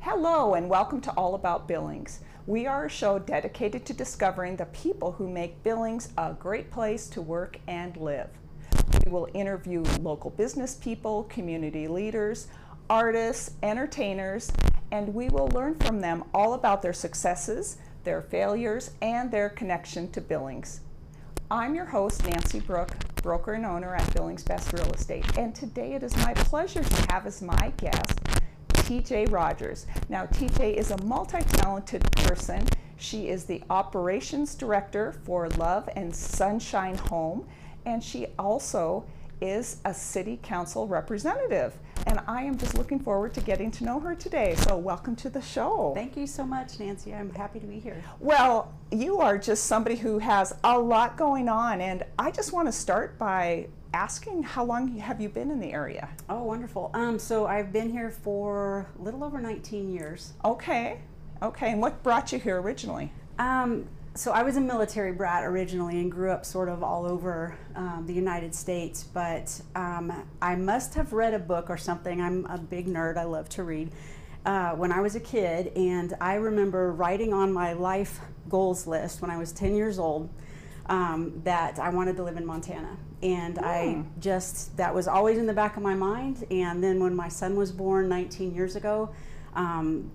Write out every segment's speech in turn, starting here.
Hello and welcome to All About Billings. We are a show dedicated to discovering the people who make Billings a great place to work and live. We will interview local business people, community leaders, artists, entertainers, and we will learn from them all about their successes, their failures, and their connection to Billings. I'm your host, Nancy Brooke, broker and owner at Billings Best Real Estate, and today it is my pleasure to have as my guest TJ Rogers. Now, TJ is a multi-talented person. She is the operations director for Love SOnshine Home, and she also is a city council representative. And I am just looking forward to getting to know her today. So welcome to the show. Thank you so much, Nancy. I'm happy to be here. Well, you are just somebody who has a lot going on, and I just want to start by asking, how long have you been in the area? Oh, wonderful. So I've been here for a little over 19 years. Okay. And what brought you here originally? So I was a military brat originally and grew up sort of all over the United States, but I must have read a book or something. I'm a big nerd. I love to read. When I was a kid, and I remember writing on my life goals list when I was 10 years old that I wanted to live in Montana. And that was always in the back of my mind. And then when my son was born 19 years ago,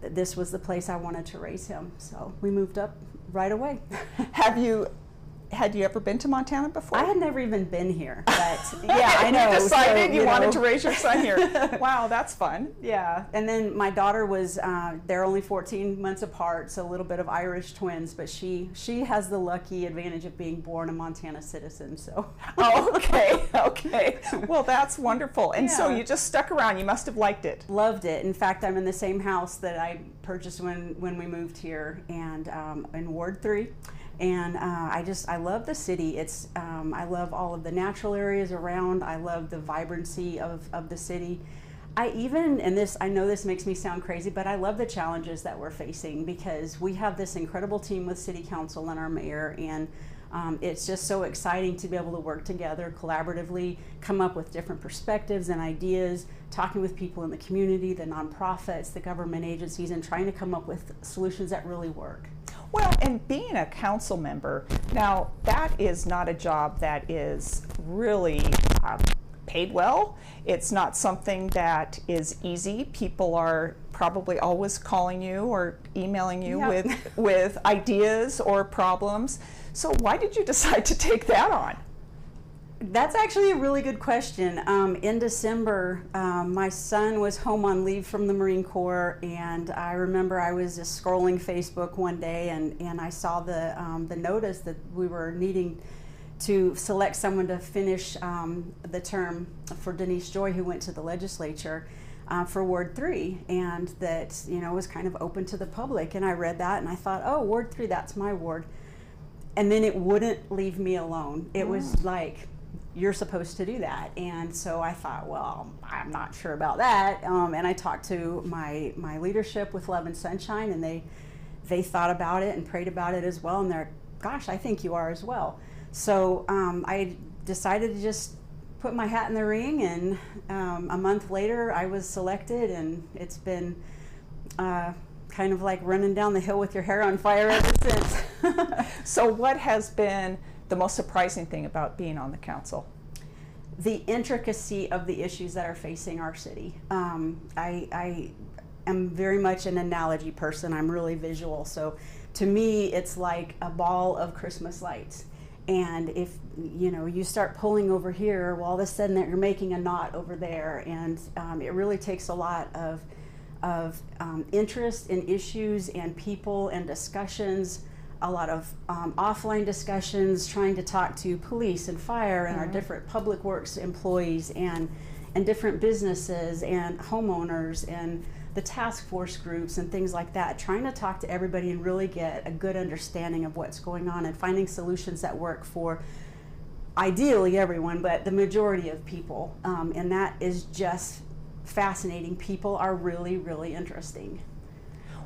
this was the place I wanted to raise him. So we moved up right away. Had you ever been to Montana before? I had never even been here, but yeah, I know. You decided you wanted to raise your son here. Wow, that's fun. Yeah, and then my daughter was, they're only 14 months apart, so a little bit of Irish twins, but she has the lucky advantage of being born a Montana citizen, so. Oh, okay. Well, that's wonderful. And so you just stuck around. You must have liked it. Loved it. In fact, I'm in the same house that I purchased when we moved here, and in Ward 3. And I love the city. I love all of the natural areas around. I love the vibrancy of the city. I know this makes me sound crazy, but I love the challenges that we're facing because we have this incredible team with City Council and our mayor, and it's just so exciting to be able to work together collaboratively, come up with different perspectives and ideas, talking with people in the community, the nonprofits, the government agencies, and trying to come up with solutions that really work. Well, and being a council member, now that is not a job that is really paid well. It's not something that is easy. People are probably always calling you or emailing you with ideas or problems. So why did you decide to take that on? That's actually a really good question. In December, my son was home on leave from the Marine Corps, and I remember I was just scrolling Facebook one day, and I saw the notice that we were needing to select someone to finish the term for Denise Joy, who went to the legislature for Ward 3, and that was kind of open to the public. And I read that, and I thought, oh, Ward 3, that's my ward. And then it wouldn't leave me alone. It was like, you're supposed to do that. And so I thought, well, I'm not sure about that. And I talked to my leadership with Love SOnshine, and they thought about it and prayed about it as well. And they're, gosh, I think you are as well. So I decided to just put my hat in the ring, and a month later I was selected, and it's been kind of like running down the hill with your hair on fire ever since. So what has been the most surprising thing about being on the council? The intricacy of the issues that are facing our city. I am very much an analogy person. I'm really visual. So to me, it's like a ball of Christmas lights. And if you start pulling over here, well, all of a sudden that you're making a knot over there. And it really takes a lot of interest in issues and people and discussions, a lot of offline discussions, trying to talk to police and fire and our different public works employees and different businesses and homeowners and the task force groups and things like that, trying to talk to everybody and really get a good understanding of what's going on and finding solutions that work for ideally everyone, but the majority of people. And that is just fascinating. People are really, really interesting.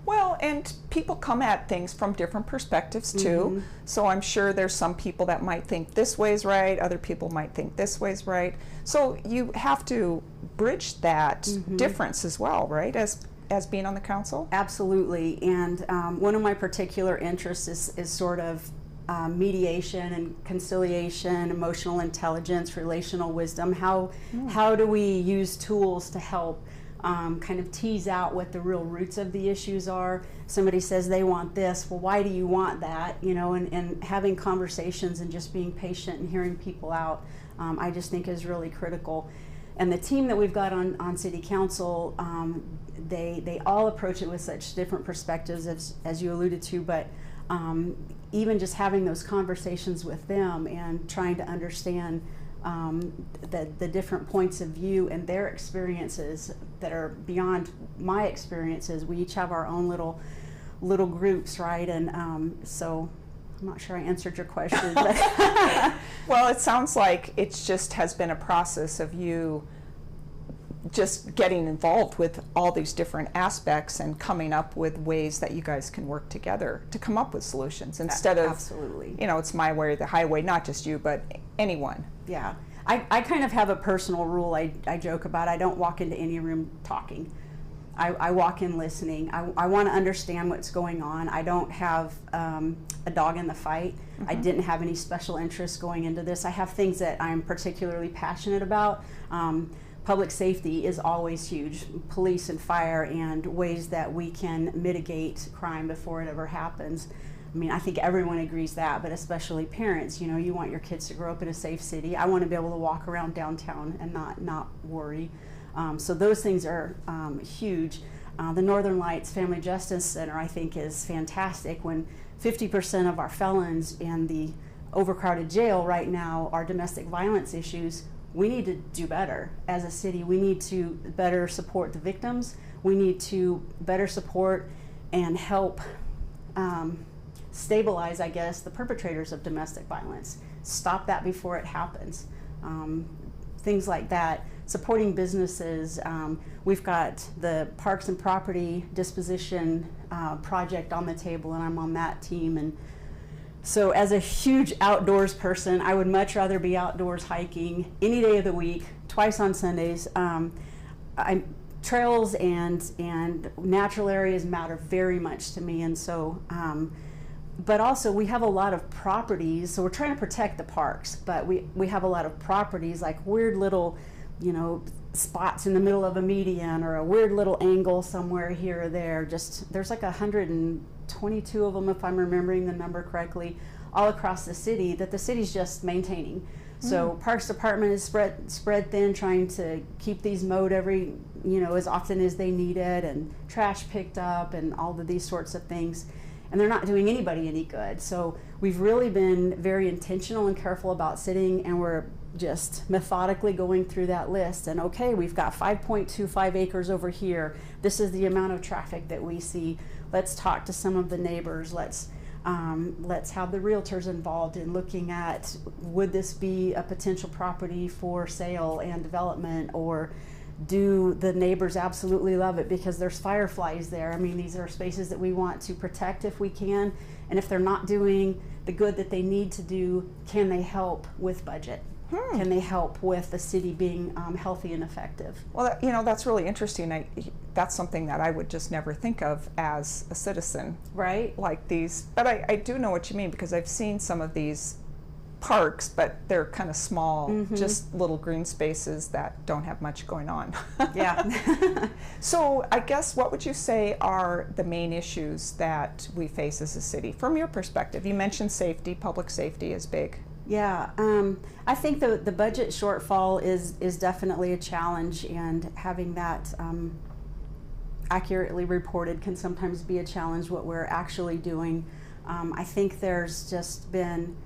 Well, and people come at things from different perspectives too. So I'm sure there's some people that might think this way's right, other people might think this way's right. So you have to bridge that difference as well, right? As as being on the council? Absolutely, and one of my particular interests is sort of mediation and conciliation, emotional intelligence, relational wisdom. How do we use tools to help kind of tease out what the real roots of the issues are? Somebody says they want this, well, why do you want that? You know, and having conversations and just being patient and hearing people out, I just think is really critical. And the team that we've got on City Council, they all approach it with such different perspectives, as you alluded to, but even just having those conversations with them and trying to understand the different points of view and their experiences that are beyond my experiences. We each have our own little groups, right? And so I'm not sure I answered your question. But well, it sounds like it just has been a process of you just getting involved with all these different aspects and coming up with ways that you guys can work together to come up with solutions instead of, absolutely, you know, it's my way or the highway, not just you, but anyone. Yeah. I kind of have a personal rule I joke about. I don't walk into any room talking. I walk in listening. I want to understand what's going on. I don't have a dog in the fight. I didn't have any special interests going into this. I have things that I'm particularly passionate about. Public safety is always huge. Police and fire and ways that we can mitigate crime before it ever happens. I mean, I think everyone agrees that, but especially parents. You know, you want your kids to grow up in a safe city. I want to be able to walk around downtown and not worry. So those things are huge. The Northern Lights Family Justice Center, I think, is fantastic. When 50% of our felons in the overcrowded jail right now are domestic violence issues, we need to do better as a city. We need to better support the victims. We need to better support and help stabilize, I guess, the perpetrators of domestic violence. Stop that before it happens. Things like that. Supporting businesses. We've got the Parks and Property Disposition project on the table, and I'm on that team. And so as a huge outdoors person, I would much rather be outdoors hiking any day of the week, twice on Sundays. Trails and natural areas matter very much to me, and so but also we have a lot of properties, so we're trying to protect the parks, but we have a lot of properties like weird little, you know, spots in the middle of a median or a weird little angle somewhere here or there. Just there's like 122 of them, if I'm remembering the number correctly, all across the city that the city's just maintaining. So Parks Department is spread thin, trying to keep these mowed every, you know, as often as they need it, and trash picked up and all of these sorts of things. And they're not doing anybody any good. So we've really been very intentional and careful about sitting, and we're just methodically going through that list. And okay, we've got 5.25 acres over here. This is the amount of traffic that we see. Let's talk to some of the neighbors. Let's have the realtors involved in looking at, would this be a potential property for sale and development, or do the neighbors absolutely love it because there's fireflies there? I mean, these are spaces that we want to protect if we can, and if they're not doing the good that they need to do, can they help with budget? Can they help with the city being healthy and effective? Well, you know, that's really interesting. That's something that I would just never think of as a citizen. Right. Like these, but I do know what you mean, because I've seen some of these parks, but they're kind of small, just little green spaces that don't have much going on. Yeah. So I guess what would you say are the main issues that we face as a city from your perspective? You mentioned safety, public safety is big. Yeah, I think the budget shortfall is definitely a challenge, and having that accurately reported can sometimes be a challenge, what we're actually doing. I think there's just been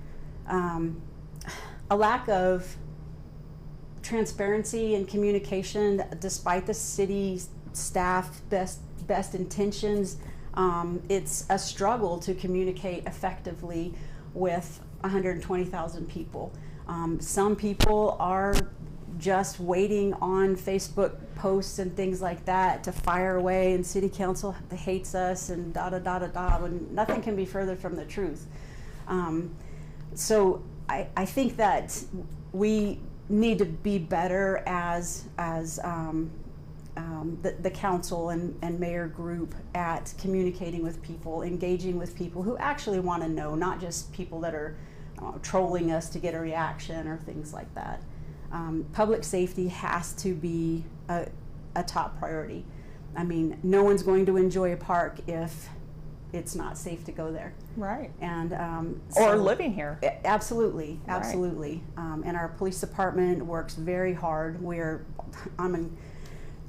a lack of transparency and communication despite the city staff best intentions. It's a struggle to communicate effectively with 120,000 people. Some people are just waiting on Facebook posts and things like that to fire away, and city council hates us and and nothing can be further from the truth. So I think that we need to be better as the council and mayor group at communicating with people, engaging with people who actually want to know, not just people that are trolling us to get a reaction or things like that. Public safety has to be a top priority. I mean, no one's going to enjoy a park if it's not safe to go there. Right. And or living here. Absolutely, absolutely. Right. And our police department works very hard.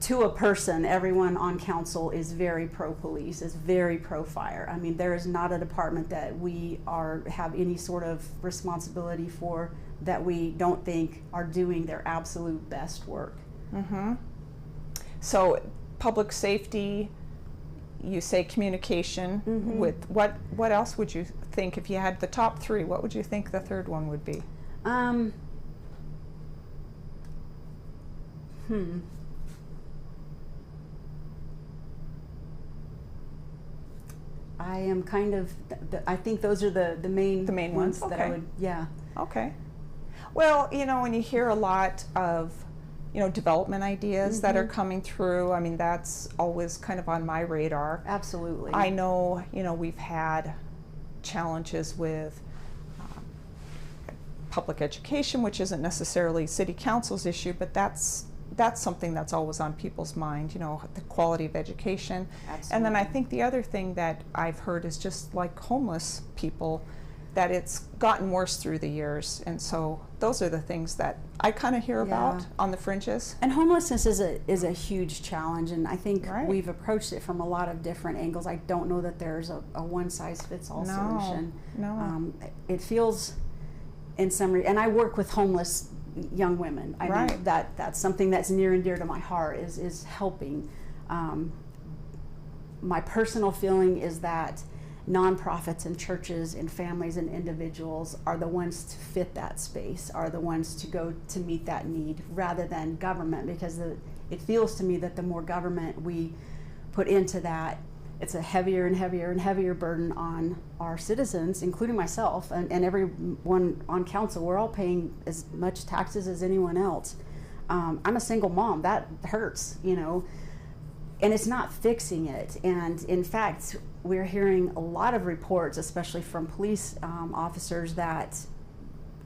To a person, everyone on council is very pro-police, is very pro-fire. I mean, there is not a department that we have any sort of responsibility for that we don't think are doing their absolute best work. Mm-hmm. So public safety, you say communication. Mm-hmm. With what else would you think, if you had the top three, what would you think the third one would be? I am kind of, I think those are the main ones okay. that I would, yeah. Okay. Well, you know, when you hear a lot of, you know, development ideas that are coming through, I mean, that's always kind of on my radar. Absolutely. I know, you know, we've had challenges with public education, which isn't necessarily city council's issue, but that's something that's always on people's mind, you know, the quality of education. Absolutely. And then I think the other thing that I've heard is just like homeless people, that it's gotten worse through the years. And so those are the things that I kind of hear about on the fringes. And homelessness is a huge challenge, and I think we've approached it from a lot of different angles. I don't know that there's a one-size-fits-all solution. No. It feels in some and I work with homeless young women. I mean, that's something that's near and dear to my heart, is helping. My personal feeling is that nonprofits and churches and families and individuals are the ones to fit that space, are the ones to go to meet that need, rather than government, because it feels to me that the more government we put into that, it's a heavier and heavier and heavier burden on our citizens, including myself and everyone on council. We're all paying as much taxes as anyone else. I'm a single mom. That hurts, you know, and it's not fixing it. And in fact, we're hearing a lot of reports, especially from police officers, that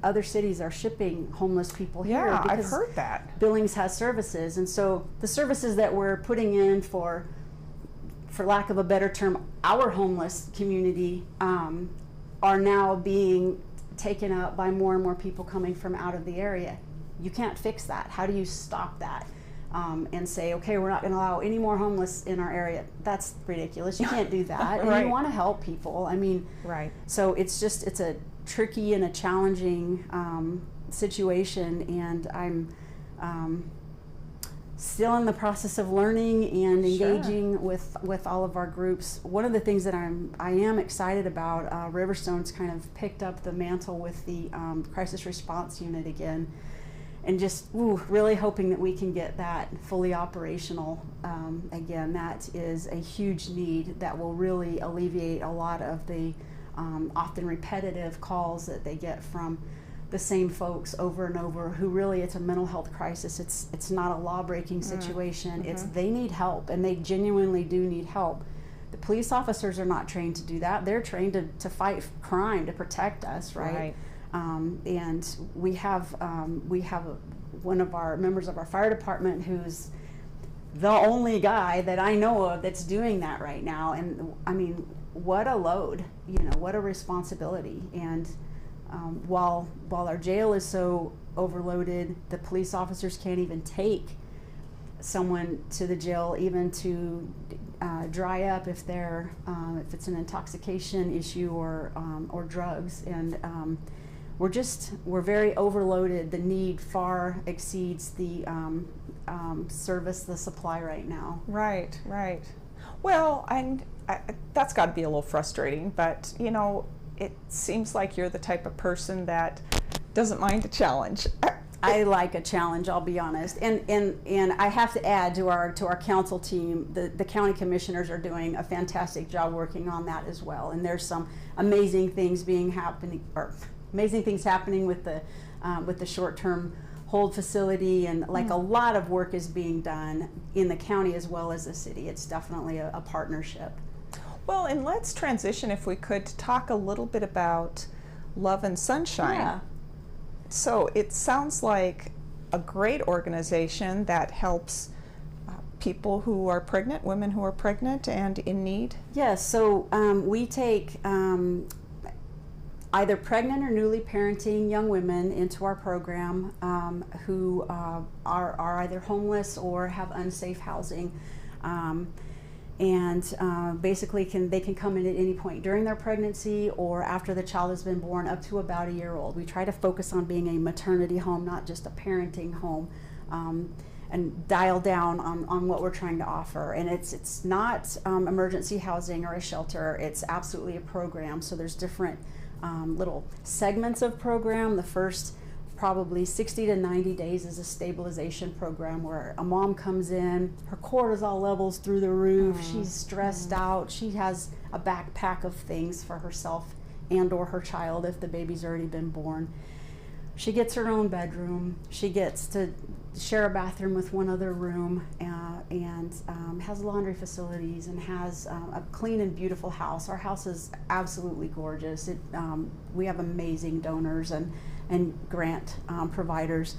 other cities are shipping homeless people here. Yeah, because I've heard that. Billings has services, and so the services that we're putting in for lack of a better term, our homeless community, are now being taken up by more and more people coming from out of the area. You can't fix that. How do you stop that? And say, okay, we're not going to allow any more homeless in our area? That's ridiculous. You can't do that. And you want to help people. I mean, so it's a tricky and a challenging situation, and I'm still in the process of learning and engaging with all of our groups. One of the things that I am excited about, Riverstone's kind of picked up the mantle with the crisis response unit again, and just really hoping that we can get that fully operational again. That is a huge need that will really alleviate a lot of the often repetitive calls that they get from the same folks over and over, who really, it's a mental health crisis. It's not a law-breaking situation. It's they need help, and they genuinely do need help. The police officers are not trained to do that. They're trained to fight crime, to protect us, right? And we have one of our members of our fire department who's the only guy that I know of that's doing that right now. And I mean, what a load, you know, what a responsibility. And while our jail is so overloaded, the police officers can't even take someone to the jail, even to dry up if if it's an intoxication issue or drugs. And we're very overloaded. The need far exceeds the service, the supply right now. Right. Well, that's got to be a little frustrating, but you know, it seems like you're the type of person that doesn't mind a challenge. I like a challenge, I'll be honest. And I have to add to our council team, the county commissioners are doing a fantastic job working on that as well. And there's some amazing things happening with the short-term hold facility, and like a lot of work is being done in the county as well as the city. It's definitely a partnership. Well, and let's transition, if we could, to talk a little bit about Love SOnshine. Yeah. So it sounds like a great organization that helps people who are pregnant, women who are pregnant and in need. Yes, so we take either pregnant or newly parenting young women into our program who are either homeless or have unsafe housing. Basically they can come in at any point during their pregnancy or after the child has been born, up to about a year old. We try to focus on being a maternity home, not just a parenting home, and dial down on what we're trying to offer. And it's not emergency housing or a shelter, it's absolutely a program. So there's different little segments of program. The first probably 60 to 90 days is a stabilization program where a mom comes in, her cortisol levels through the roof, she's stressed out, she has a backpack of things for herself and or her child if the baby's already been born. She gets her own bedroom, she gets to share a bathroom with one other room, and has laundry facilities and has a clean and beautiful house. Our house is absolutely gorgeous. We have amazing donors and grant providers.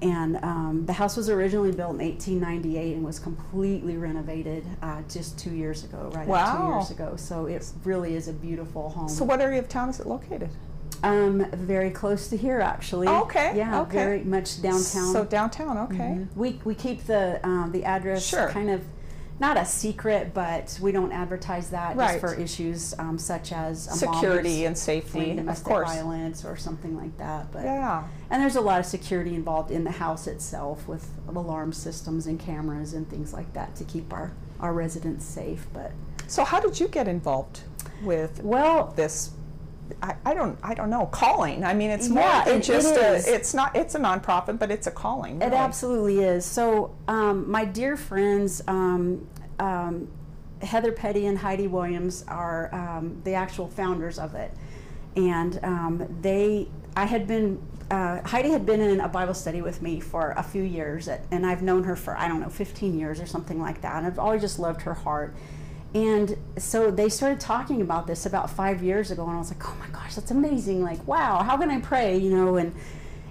And the house was originally built in 1898 and was completely renovated just 2 years ago, right? Wow. 2 years ago. So it really is a beautiful home. So what area of town is it located? Very close to here, actually. Oh, okay. Yeah, okay. Very much downtown. So downtown, okay. We keep the address Sure. kind of not a secret, but we don't advertise that Right. just for issues such as Security and safety, of domestic course. violence or something like that. But Yeah. and there's a lot of security involved in the house itself with alarm systems and cameras and things like that to keep our residents safe. But So how did you get involved with well, this? I don't know, calling. I mean, it's more Yeah, than it just is. it's a nonprofit, but it's a calling. It really. absolutely is. So my dear friends, Heather Petty and Heidi Williams are the actual founders of it. And Heidi had been in a Bible study with me for a few years, and I've known her for, 15 years or something like that. And I've always just loved her heart. And so they started talking about this about 5 years ago, and I was like, oh my gosh, that's amazing. Like, wow, how can I pray?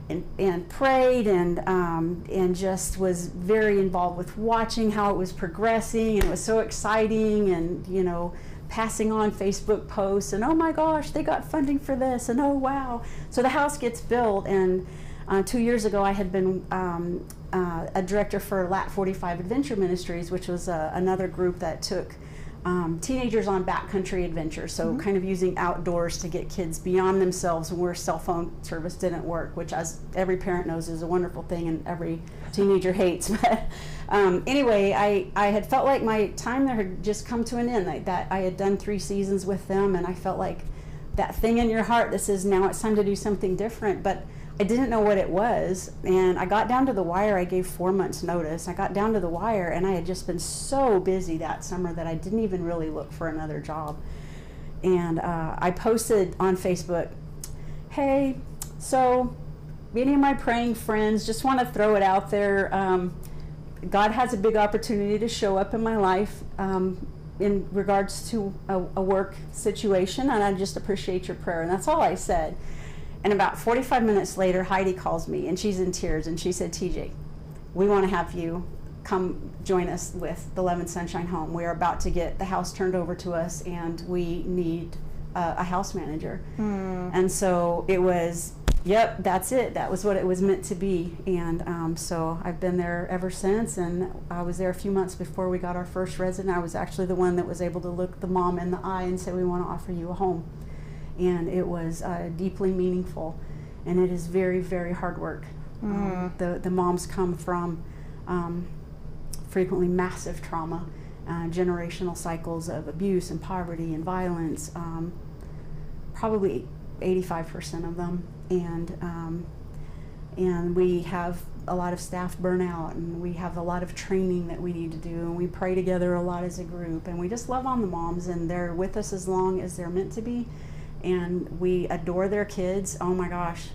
And prayed and just was very involved with watching how it was progressing, and it was so exciting, and passing on Facebook posts, and oh my gosh, they got funding for this, and oh wow. So the house gets built, and 2 years ago I had been a director for Lat 45 Adventure Ministries, which was another group that took teenagers on backcountry adventures, so kind of using outdoors to get kids beyond themselves where cell phone service didn't work, which, as every parent knows, is a wonderful thing and every teenager hates. But anyway, I had felt like my time there had just come to an end. That I had done 3 seasons with them, and I felt like that thing in your heart that says, now it's time to do something different. But I didn't know what it was, and I got down to the wire. I gave 4 months notice. I got down to the wire, and I had just been so busy that summer that I didn't even really look for another job. And I posted on Facebook, hey, so any of my praying friends, just want to throw it out there. God has a big opportunity to show up in my life in regards to a work situation, and I just appreciate your prayer. And that's all I said. And about 45 minutes later, Heidi calls me, and she's in tears, and she said, TJ, we want to have you come join us with the Love SOnshine home. We are about to get the house turned over to us, and we need a house manager. And so it was, yep, that's it. That was what it was meant to be. And so I've been there ever since, and I was there a few months before we got our first resident. I was actually the one that was able to look the mom in the eye and say, we want to offer you a home. And it was deeply meaningful, and it is very, very hard work. The moms come from frequently massive trauma, generational cycles of abuse and poverty and violence, probably 85% of them, and we have a lot of staff burnout, and we have a lot of training that we need to do, and we pray together a lot as a group, and we just love on the moms, and they're with us as long as they're meant to be. And we adore their kids. Oh my gosh,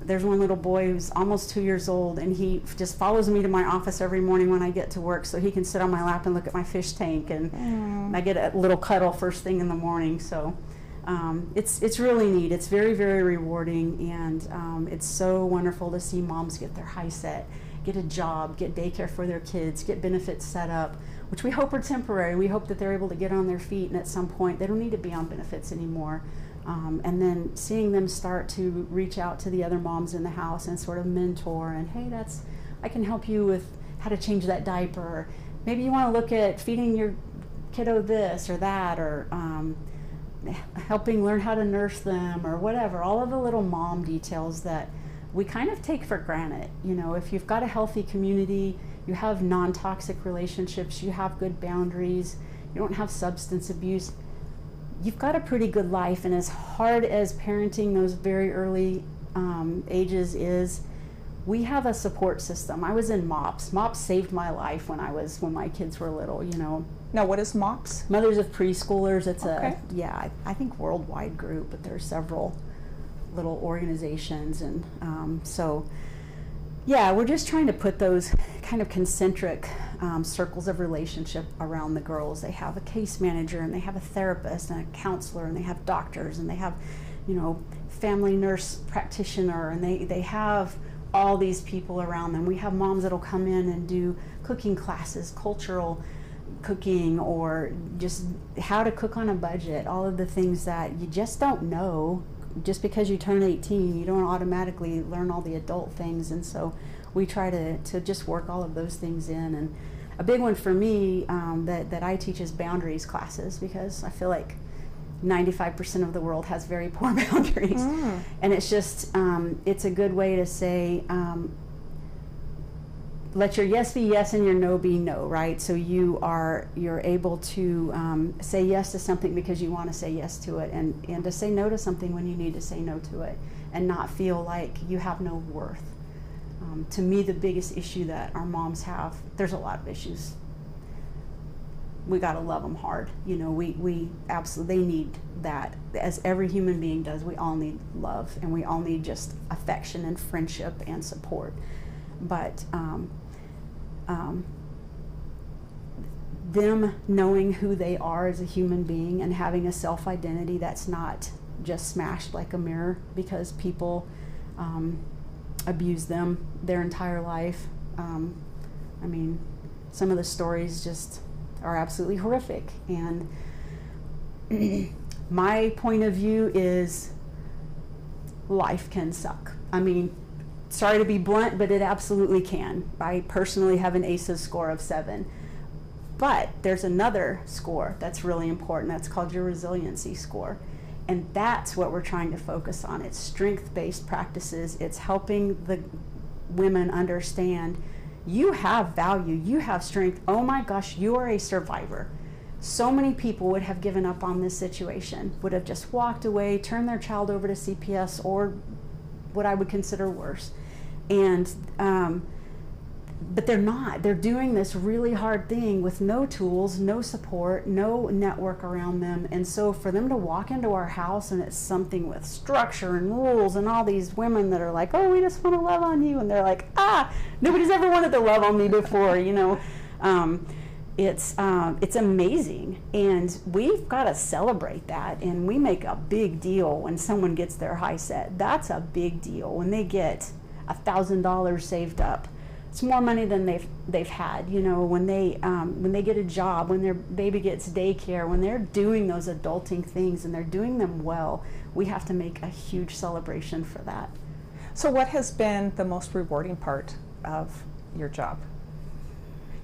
There's one little boy who's almost 2 years old, and he just follows me to my office every morning when I get to work so he can sit on my lap and look at my fish tank, and I get a little cuddle first thing in the morning. So it's really neat. It's very, very rewarding, and it's so wonderful to see moms get their high set, get a job, get daycare for their kids, get benefits set up, which we hope are temporary. We hope that they're able to get on their feet, and at some point they don't need to be on benefits anymore. And then seeing them start to reach out to the other moms in the house and sort of mentor, and hey, I can help you with how to change that diaper. Maybe you want to look at feeding your kiddo this or that, or helping learn how to nurse them, or whatever. All of the little mom details that we kind of take for granted. You know, if you've got a healthy community, you have non-toxic relationships, you have good boundaries, you don't have substance abuse, you've got a pretty good life. And as hard as parenting those very early ages is, we have a support system. I was in MOPS. MOPS saved my life when my kids were little, you know. Now, what is MOPS? Mothers of Preschoolers. It's okay. I think worldwide group, but there's several little organizations, and so yeah, we're just trying to put those kind of concentric circles of relationship around the girls. They have a case manager, and they have a therapist, and a counselor, and they have doctors, and they have, you know, family nurse practitioner, and they have all these people around them. We have moms that'll come in and do cooking classes, cultural cooking, or just how to cook on a budget, all of the things that you just don't know. Just because you turn 18, you don't automatically learn all the adult things, and so we try to just work all of those things in. And a big one for me that I teach is boundaries classes, because I feel like 95% of the world has very poor boundaries. And it's just, it's a good way to say, let your yes be yes and your no be no, right? So you're able to say yes to something because you want to say yes to it, and to say no to something when you need to say no to it, and not feel like you have no worth. To me, the biggest issue that our moms have, there's a lot of issues. We got to love them hard. You know, we absolutely, they need that, as every human being does. We all need love, and we all need just affection and friendship and support. But them knowing who they are as a human being, and having a self-identity that's not just smashed like a mirror because people abuse them their entire life. I mean, some of the stories just are absolutely horrific. And my point of view is, life can suck. I mean, sorry to be blunt, but it absolutely can. I personally have an ACEs score of 7. But there's another score that's really important. That's called your resiliency score. And that's what we're trying to focus on. It's strength-based practices. It's helping the women understand, you have value, you have strength. Oh my gosh, you are a survivor. So many people would have given up on this situation, would have just walked away, turned their child over to CPS, or what I would consider worse. And but they're not. They're doing this really hard thing with no tools, no support, no network around them. And so for them to walk into our house, and it's something with structure and rules, and all these women that are like, oh, we just want to love on you, and they're like, nobody's ever wanted to love on me before, you know. It's amazing, and we've got to celebrate that. And we make a big deal when someone gets their high set. That's a big deal. When they get $1,000 saved up, it's more money than they've had. You know, when they get a job, when their baby gets daycare, when they're doing those adulting things and they're doing them well, we have to make a huge celebration for that. So what has been the most rewarding part of your job?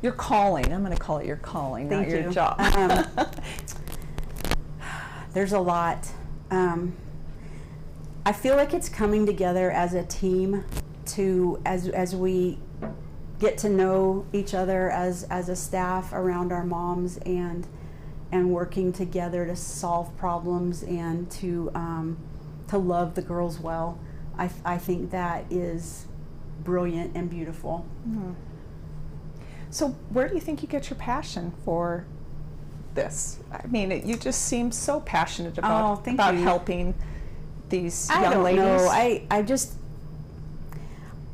Your calling. I'm going to call it your calling, not your job. There's a lot. I feel like it's coming together as a team as we get to know each other as a staff around our moms, and working together to solve problems and to love the girls well. I think that is brilliant and beautiful. Mm-hmm. So where do you think you get your passion for this? I mean, you just seem so passionate about helping these young ladies. I don't know.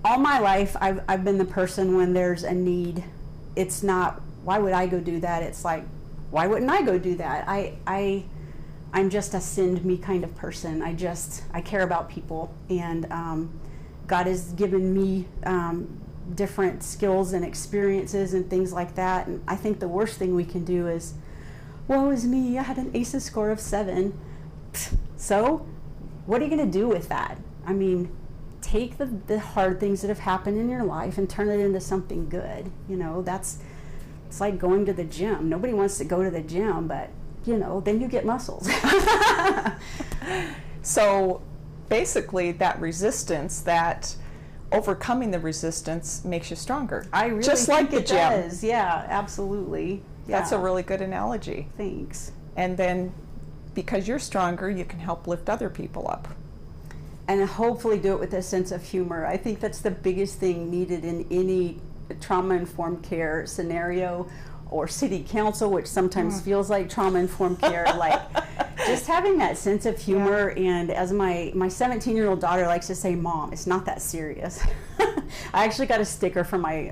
all my life, I've been the person when there's a need, it's not, why would I go do that? It's like, why wouldn't I go do that? I'm just a send me kind of person. I care about people, and God has given me different skills and experiences and things like that. And I think the worst thing we can do is, woe is me, I had an ACEs score of 7. So what are you going to do with that? I mean, take the hard things that have happened in your life and turn it into something good. You know, it's like going to the gym. Nobody wants to go to the gym, but you know, then you get muscles. So basically that resistance, that overcoming the resistance makes you stronger. I really just think like the it gym. does. Yeah, absolutely. Yeah. That's a really good analogy. Thanks. And then because you're stronger, you can help lift other people up. And hopefully do it with a sense of humor. I think that's the biggest thing needed in any trauma-informed care scenario, or city council, which sometimes feels like trauma-informed care. Like just having that sense of humor. And as my 17-year-old daughter likes to say, Mom, it's not that serious. I actually got a sticker for my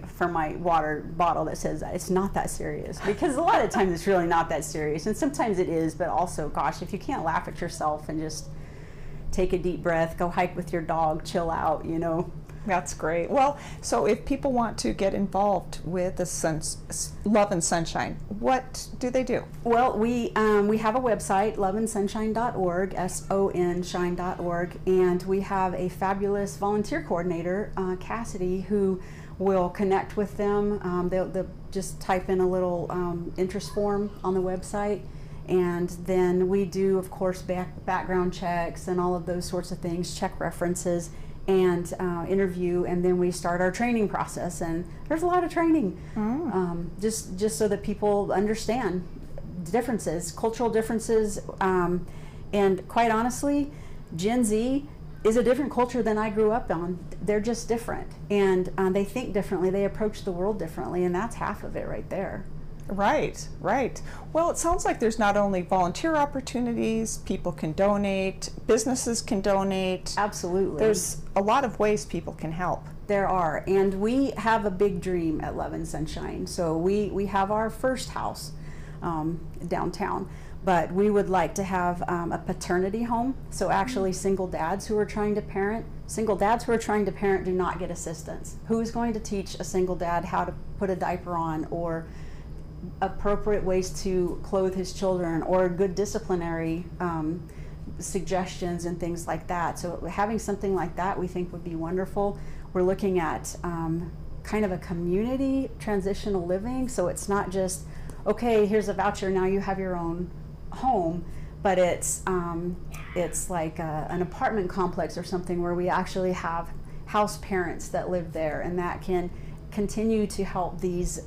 water bottle that says that it's not that serious, because a lot of times it's really not that serious, and sometimes it is. But also, gosh, if you can't laugh at yourself and just take a deep breath, go hike with your dog, chill out, you know. That's great. Well, so if people want to get involved with the Love and Sunshine, what do they do? Well, we have a website, loveandsunshine.org, SONshine.org, and we have a fabulous volunteer coordinator, Cassidy, who will connect with them. They'll just type in a little interest form on the website, and then we do, of course, background checks and all of those sorts of things, check references, and interview, and then we start our training process. And there's a lot of training, just so that people understand differences, cultural differences, and quite honestly, Gen Z is a different culture than I grew up on. They're just different, and they think differently, they approach the world differently, and that's half of it right there. Right, right. Well, it sounds like there's not only volunteer opportunities, people can donate, businesses can donate. Absolutely. There's a lot of ways people can help. There are, and we have a big dream at Love and Sunshine. So we have our first house downtown, but we would like to have a paternity home. So actually single dads who are trying to parent do not get assistance. Who is going to teach a single dad how to put a diaper on, or appropriate ways to clothe his children, or good disciplinary suggestions and things like that? So having something like that, we think, would be wonderful. We're looking at kind of a community transitional living, so it's not just, okay, here's a voucher, now you have your own home, but it's like an apartment complex or something where we actually have house parents that live there, and that can continue to help these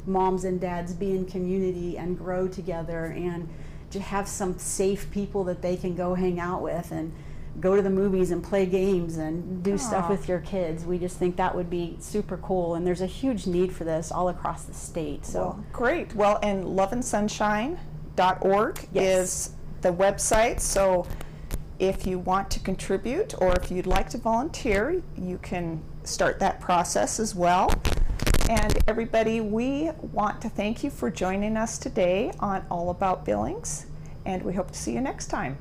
moms and dads be in community and grow together, and to have some safe people that they can go hang out with and go to the movies and play games and do stuff with your kids. We just think that would be super cool, and there's a huge need for this all across the state. So well, great. Well, and loveandsunshine.org is the website. So if you want to contribute, or if you'd like to volunteer, you can start that process as well. And everybody, we want to thank you for joining us today on All About Billings, and we hope to see you next time.